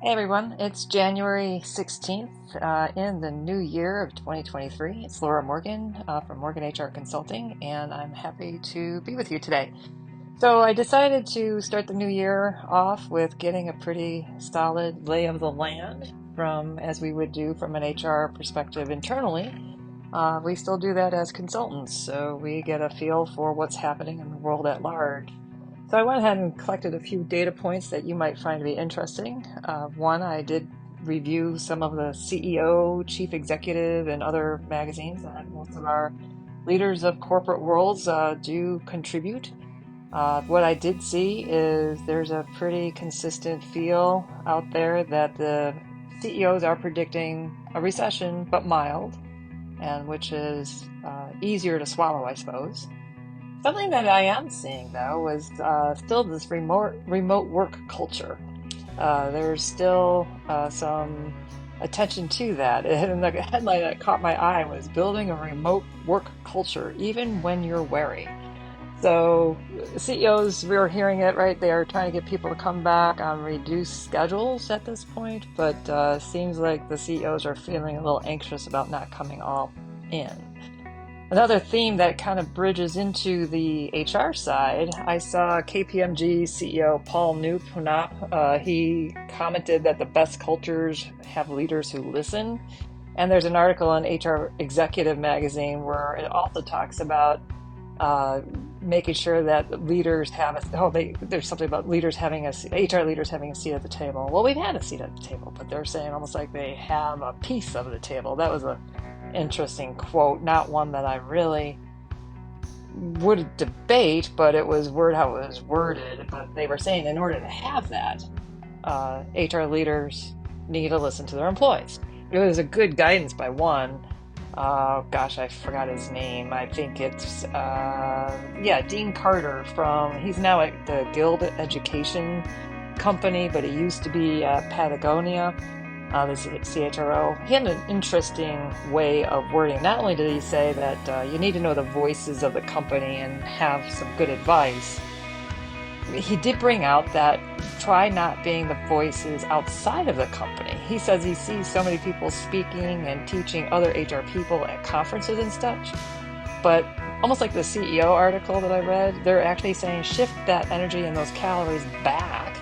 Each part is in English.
Hey everyone, it's January 16th in the new year of 2023. It's Laura Morgan from Morgan HR Consulting, and I'm happy to be with you today. So I decided to start the new year off with getting a pretty solid lay of the land from, as we would do from an HR perspective internally. We still do that as consultants, so we get a feel for what's happening in the world at large. So I went ahead and collected a few data points that you might find to be interesting. One, I did review some of the CEO, chief executive, and other magazines that most of our leaders of corporate worlds do contribute. What I did see is there's a pretty consistent feel out there that the CEOs are predicting a recession, but mild, and which is easier to swallow, I suppose. Something that I am seeing though is still this remote work culture. There's still some attention to that. And the headline that caught my eye was building a remote work culture, even when you're wary. So CEOs, we were hearing it, right? They are trying to get people to come back on reduced schedules at this point, but seems like the CEOs are feeling a little anxious about not coming all in. Another theme that kind of bridges into the HR side, I saw KPMG CEO Paul Newpnop. He commented that the best cultures have leaders who listen. And there's an article in HR Executive magazine where it also talks about making sure that leaders have there's something about leaders having HR leaders having a seat at the table. Well, we've had a seat at the table, but they're saying almost like they have a piece of the table. That was a interesting quote, not one that I really would debate, but it was how it was worded. But they were saying in order to have that, HR leaders need to listen to their employees. It was a good guidance by one. Gosh, I forgot his name. I think it's Dean Carter he's now at the Guild Education Company, but he used to be at Patagonia. The CHRO. He had an interesting way of wording. Not only did he say that you need to know the voices of the company and have some good advice, he did bring out that try not being the voices outside of the company. He says he sees so many people speaking and teaching other HR people at conferences and such, but almost like the CEO article that I read, they're actually saying shift that energy and those calories back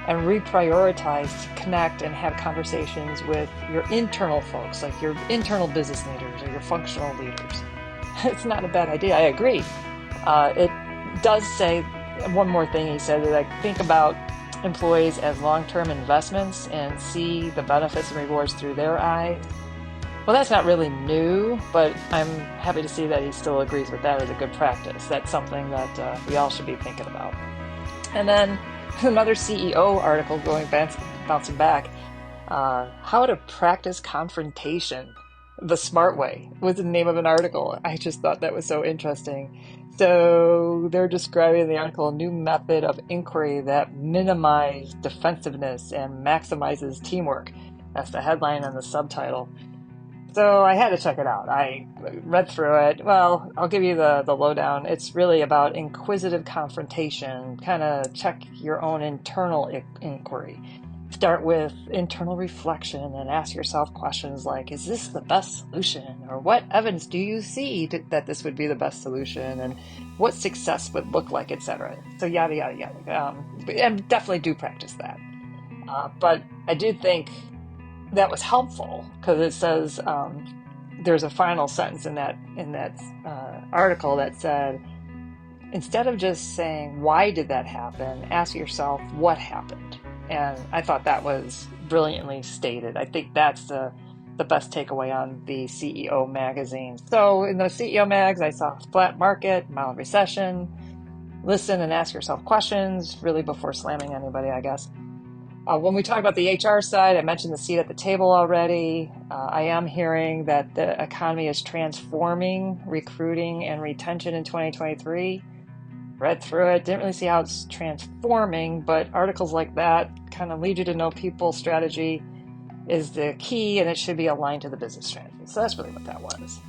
and reprioritize to connect and have conversations with your internal folks, like your internal business leaders or your functional leaders. It's not a bad idea. I agree. It does say one more thing. He said that think about employees as long-term investments and see the benefits and rewards through their eyes. Well, that's not really new, but I'm happy to see that he still agrees with that as a good practice. That's something that we all should be thinking about. And then another CEO article bouncing back, how to practice confrontation the smart way was the name of an article. I just thought that was so interesting. So they're describing in the article a new method of inquiry that minimizes defensiveness and maximizes teamwork. That's the headline and the subtitle. So I had to check it out. I read through it. Well, I'll give you the lowdown. It's really about inquisitive confrontation. Kind of check your own internal inquiry. Start with internal reflection and ask yourself questions like, is this the best solution? Or what evidence do you see that this would be the best solution? And what success would look like, etc. So yada, yada, yada. And definitely do practice that. But I do think that was helpful because it says there's a final sentence in that article that said, instead of just saying why did that happen, ask yourself what happened. And I thought that was brilliantly stated. I think that's the best takeaway on the CEO magazine. So in the CEO mags, I saw flat market, mild recession, listen and ask yourself questions, really before slamming anybody, I guess. When we talk about the HR side, I mentioned the seat at the table already. I am hearing that the economy is transforming recruiting and retention in 2023. Read through it, didn't really see how it's transforming, but articles like that kind of lead you to know people's strategy is the key and it should be aligned to the business strategy. So that's really what that was.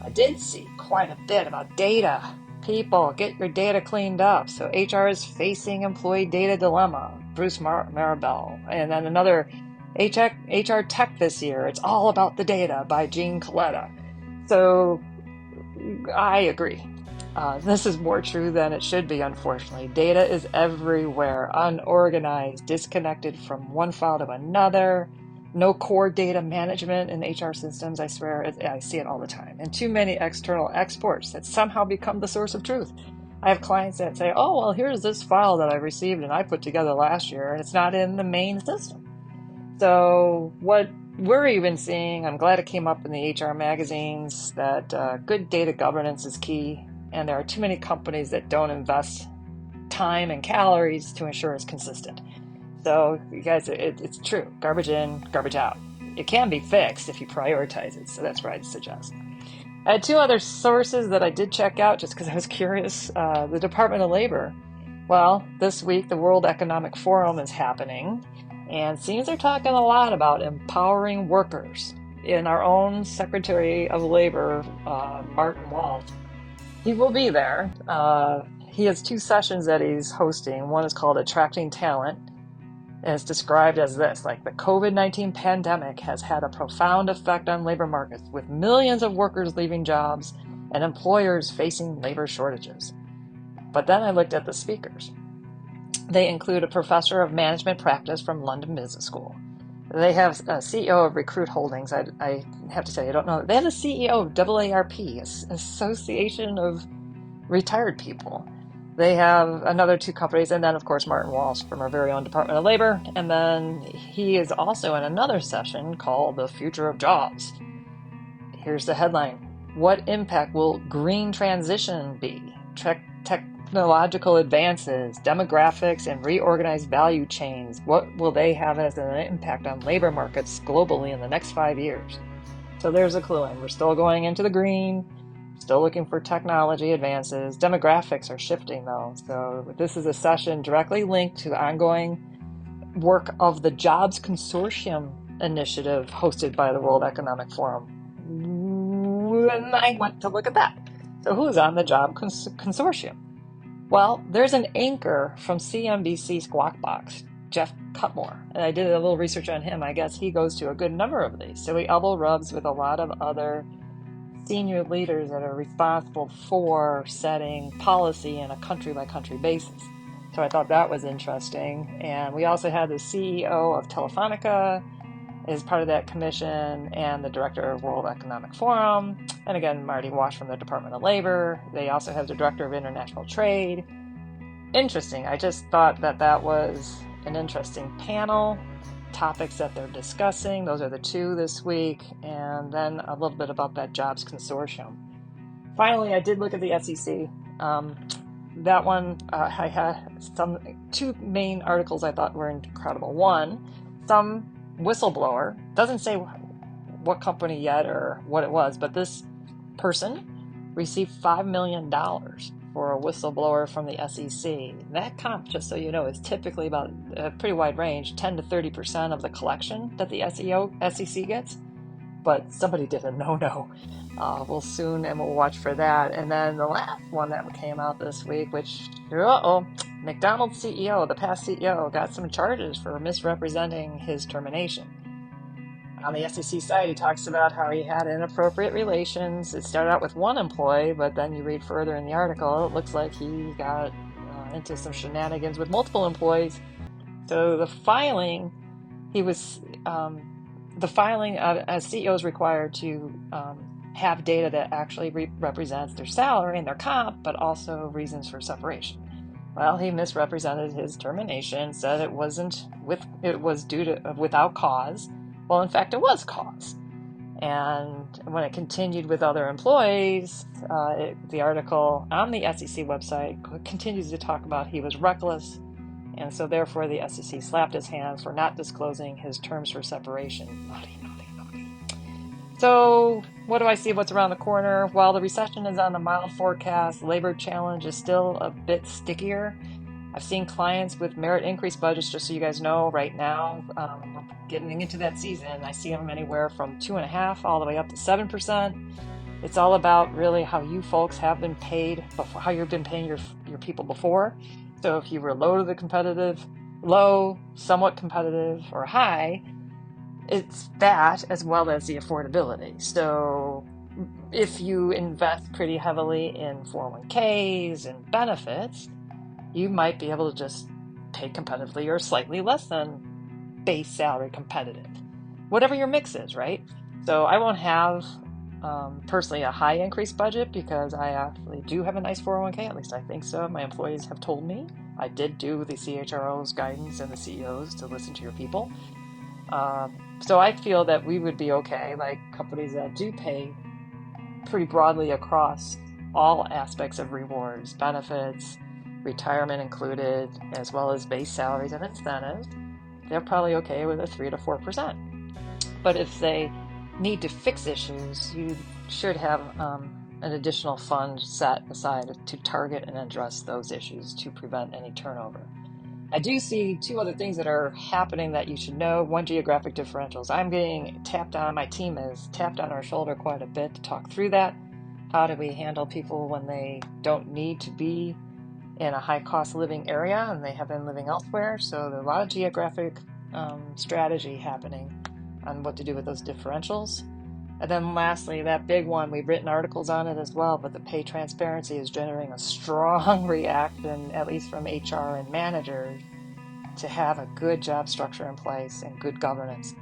I did see quite a bit about data People, get your data cleaned up. So HR is facing employee data dilemma. Bruce Marabell. And then another HR Tech this year. It's all about the data by Gene Coletta. So I agree. This is more true than it should be, unfortunately. Data is everywhere, unorganized, disconnected from one file to another. No core data management in HR systems. I swear, I see it all the time. And too many external exports that somehow become the source of truth. I have clients that say, oh, well, here's this file that I received and I put together last year, and it's not in the main system. So what we're even seeing, I'm glad it came up in the HR magazines, that good data governance is key. And there are too many companies that don't invest time and calories to ensure it's consistent. So you guys, it's true. Garbage in, garbage out. It can be fixed if you prioritize it. So that's what I'd suggest. I had two other sources that I did check out just because I was curious. The Department of Labor. Well, this week the World Economic Forum is happening, and seems they're talking a lot about empowering workers. In our own Secretary of Labor, Martin Walsh, he will be there. He has two sessions that he's hosting. One is called Attracting Talent, and it's described as this, like the COVID-19 pandemic has had a profound effect on labor markets, with millions of workers leaving jobs and employers facing labor shortages. But then I looked at the speakers. They include a professor of management practice from London Business School. They have a CEO of Recruit Holdings. I have to say, I don't know. They have a CEO of AARP, Association of Retired People. They have another two companies, and then, of course, Martin Walsh from our very own Department of Labor. And then he is also in another session called The Future of Jobs. Here's the headline. What impact will green transition be? Technological advances, demographics, and reorganized value chains. What will they have as an impact on labor markets globally in the next 5 years? So there's a clue in. We're still going into the green, still looking for technology advances. Demographics are shifting though. So this is a session directly linked to the ongoing work of the Jobs Consortium initiative hosted by the World Economic Forum. And I went to look at that. So who's on the Job Consortium? Well, there's an anchor from CNBC Squawk Box, Jeff Cutmore, and I did a little research on him. I guess he goes to a good number of these. So he elbow rubs with a lot of other senior leaders that are responsible for setting policy on a country-by-country basis. So I thought that was interesting. And we also had the CEO of Telefonica is part of that commission, and the director of World Economic Forum, and again, Marty Walsh from the Department of Labor. They also have the director of international trade. Interesting. I just thought that that was an interesting panel. Topics that they're discussing. Those are the two this week, and then a little bit about that Jobs Consortium. Finally, I did look at the SEC. That one, I had two main articles I thought were incredible. One, some whistleblower, doesn't say what company yet or what it was, but this person received $5 million for a whistleblower from the SEC. That comp, just so you know, is typically about a pretty wide range, 10 to 30% of the collection that the SEC gets. But somebody did a no-no. We'll soon, and we'll watch for that. And then the last one that came out this week, which, McDonald's CEO, the past CEO, got some charges for misrepresenting his termination. On the SEC side, he talks about how he had inappropriate relations. It started out with one employee, but then you read further in the article, it looks like he got into some shenanigans with multiple employees. So the filing, as CEO is required to have data that actually represents their salary and their comp, but also reasons for separation. Well, he misrepresented his termination, said it was due to without cause. Well, in fact, it was cause. And when it continued with other employees, the article on the SEC website continues to talk about he was reckless, and so therefore the SEC slapped his hands for not disclosing his terms for separation. Naughty. So what do I see what's around the corner? While the recession is on the mild forecast, labor challenge is still a bit stickier. I've seen clients with merit increase budgets, just so you guys know, right now, getting into that season, I see them anywhere from 2.5% all the way up to 7%. It's all about really how you folks have been paid before, how you've been paying your people before. So if you were low, somewhat competitive, or high, it's that as well as the affordability. So if you invest pretty heavily in 401ks and benefits, you might be able to just pay competitively or slightly less than base salary competitive, whatever your mix is, right? So I won't have personally a high increase budget because I actually do have a nice 401k, at least I think so. My employees have told me. I did do the CHRO's guidance and the CEOs to listen to your people. So I feel that we would be okay, like companies that do pay pretty broadly across all aspects of rewards, benefits, retirement included, as well as base salaries and incentives. They're probably okay with a 3 to 4%. But if they need to fix issues, you should have an additional fund set aside to target and address those issues to prevent any turnover. I do see two other things that are happening that you should know. One, geographic differentials. I'm getting tapped on, my team is tapped on our shoulder quite a bit to talk through that. How do we handle people when they don't need to be in a high cost living area and they have been living elsewhere? So there's a lot of geographic strategy happening on what to do with those differentials. And then lastly, that big one, we've written articles on it as well, but the pay transparency is generating a strong reaction, at least from HR and managers, to have a good job structure in place and good governance.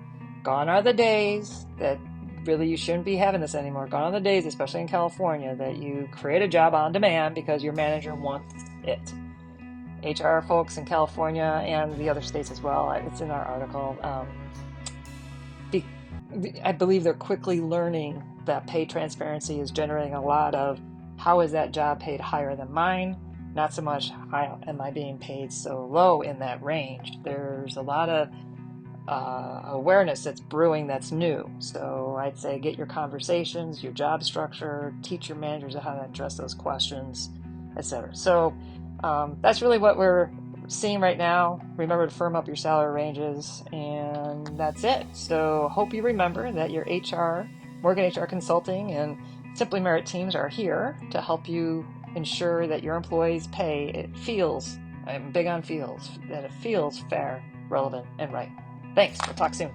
Gone are the days that really you shouldn't be having this anymore. Gone are the days, especially in California, that you create a job on demand because your manager wants it. HR folks in California and the other states as well, it's in our article, I believe they're quickly learning that pay transparency is generating a lot of how is that job paid higher than mine, not so much how am I being paid so low in that range. There's a lot of awareness that's brewing that's new. So I'd say get your conversations, your job structure, teach your managers how to address those questions, etc. So that's really what we're seeing right now. Remember to firm up your salary ranges, and that's it. So hope you remember that your Morgan HR Consulting and Simply Merit teams are here to help you ensure that your employees' pay, I'm big on feels, that it feels fair, relevant, and right. Thanks. We'll talk soon.